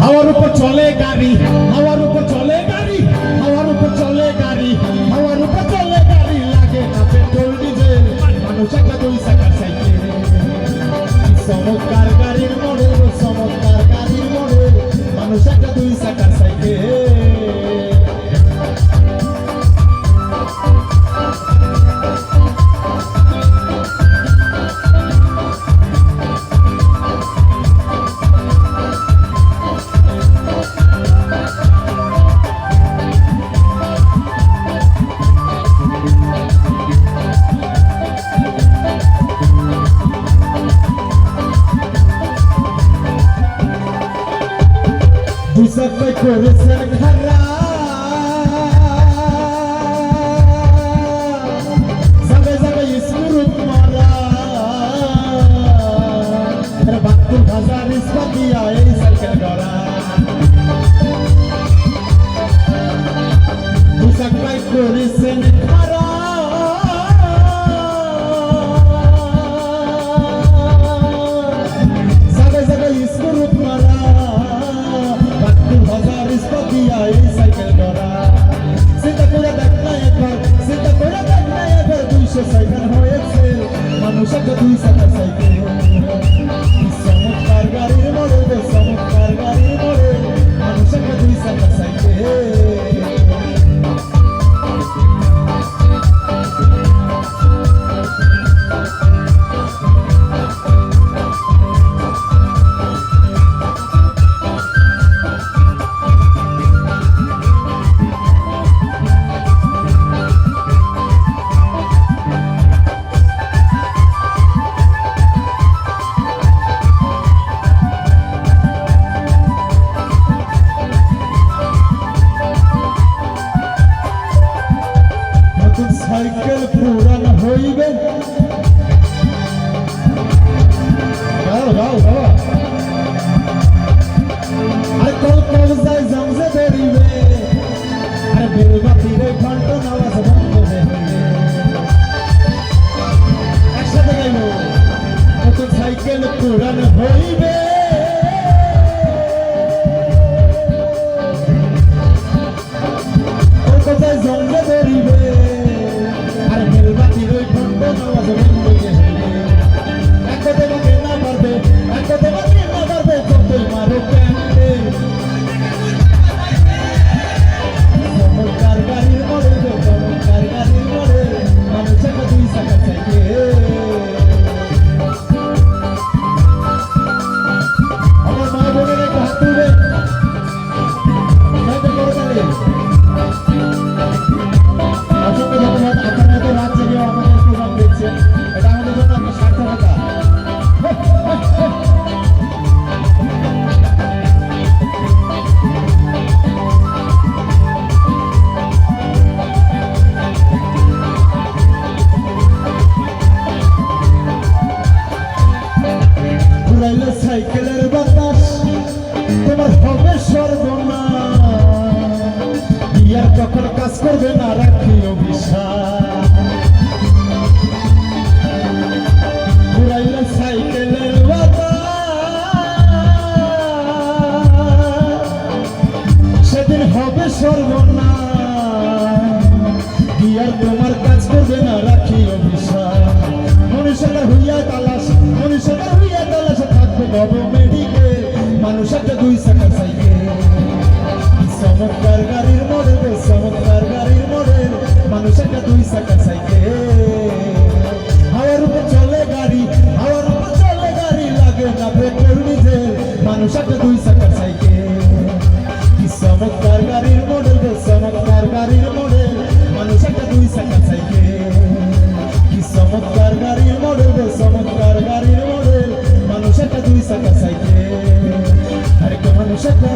হাওয়ার উপর চলে গাড়ি, হাওয়ার উপর চলে গাড়ি, হাওয়ার উপর চলে গাড়ি, হাওয়ার উপর চলে গাড়ি, লাগে না পেট্রোল ডিজেল, মানুষ একটা দুই চাকার সাইকেল। চমৎকার গাড়ির মডেল, চমৎকার গাড়ির মডেল, মানুষ একটা দুই চাকার সাইকেল। দুই করেছেন খারা, যাবে যাবে স্মরুপ মারা, ৭২,০০০ ইস্পাত দিয়া এই সাইকেল গড়া। দুই করেছেন খারা, যাবে যাবে স্মরুপ মারা, ৭২,০০০ ইস্পাত দিয়া এই সাইকেল গড়া। চিন্তা করে দেখ না একবার, চিন্তা করে দেখ না একবার, ২০০ সাইকেল হয়েছে মানুষ একটা দুই চাকার সাইকেল। চমৎকার গাড়ির মডেল, চমৎকার গাড়ির মডেল, মানুষ একটা দুই চাকার সাইকেল। সাইকেল পুরান হইবে, গাও গাও গাও, আর কল কল যাই জামজে বেরিবে, আর বেলবাতিরে ঘন্টা নামাজ বন্ধ হইবে। একসাথে গাইব, নতুন সাইকেল পুরান হইবে, কল কল যাই জামজে বেরিবে, চমৎকার গাড়ির মডেল, চমৎকার গাড়ির মডেল, মানুষ একটা দুই চাকার সাইকেল। আমার মা বোনের একটা হাত তুলবে, অসংখ্য ধন্যবাদ। আপনারা এত রাত জেগেও আমাদের প্রোগ্রাম দেখছেন, এটা আমাদের জন্য একটা সার্থকতা। ঘুরাইলে সাইকেলের বাতাস তোমার হবে সর্বনাশ, ইয়ার তখন কাজ করবে না, রাখিও বিশ্বাস। ঘুরাইলে সাইকেলের বাতাস সেদিন হবে সর্বনাশ, ইয়ার তোমার কাজ করবে না, রাখিও বিশ্বাস। মনুষ্যটা হইয়া তালাশ, মনুষ্যটা হইয়া তালাশ, থাকবে নব মেডিকেল, মানুষ একটা দুই চাকার সাইকেল। চমৎকার গাড়ির মডেল, চমৎকার গাড়ির মডেল, মানুষ একটা দুই চাকার সাইকেল। হাওয়ার উপর চলে গাড়ি, হাওয়ার উপর চলে গাড়ি, লাগে না পেট্রোল ডিজেল, মানুষ একটা দুই চাকার সাইকেল। চমৎকার গাড়ির মডেল, চমৎকার গাড়ির মডেল, মানুষ একটা দুই চাকার সাইকেল। চমৎকার গাড়ির মডেল, চমৎকার গাড়ির মডেল, মানুষ একটা দুই চাকার সাইকেল। আরেকটা মানুষ একটা